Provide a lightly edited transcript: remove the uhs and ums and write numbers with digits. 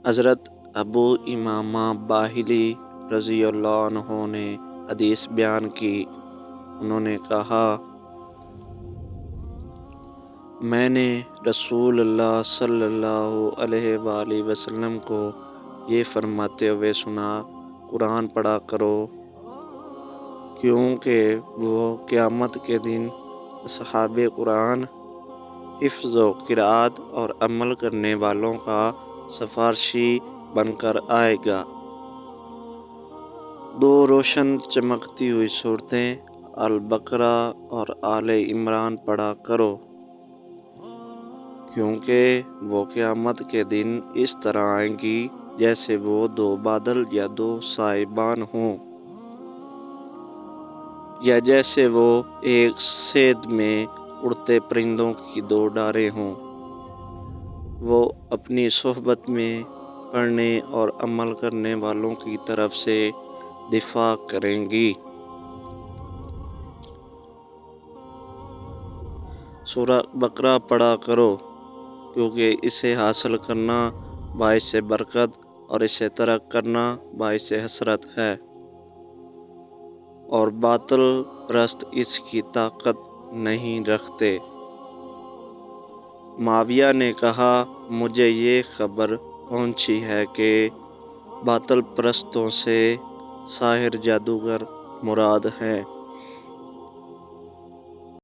حضرت ابو امامہ باہلی رضی اللہ عنہ نے حدیث بیان کی۔ انہوں نے کہا، میں نے رسول اللہ صلی اللہ علیہ وآلہ وسلم کو یہ فرماتے ہوئے سنا، قرآن پڑھا کرو، کیونکہ وہ قیامت کے دن اصحاب قرآن حفظ و قرأت اور عمل کرنے والوں کا سفارشی بن کر آئے گا۔ دو روشن چمکتی ہوئی صورتیں البقرہ اور آل عمران پڑھا کرو، کیونکہ وہ قیامت کے دن اس طرح آئیں گی جیسے وہ دو بادل یا دو سائبان ہوں، یا جیسے وہ ایک صید میں اڑتے پرندوں کی دو ڈاریں ہوں۔ وہ اپنی صحبت میں پڑھنے اور عمل کرنے والوں کی طرف سے دفاع کریں گی۔ سورہ بقرہ پڑھا کرو، کیونکہ اسے حاصل کرنا باعث برکت اور اسے ترک کرنا باعث حسرت ہے، اور باطل پرست اس کی طاقت نہیں رکھتے۔ معاویہ نے کہا، مجھے یہ خبر پہنچی ہے کہ باطل پرستوں سے ساحر جادوگر مراد ہیں۔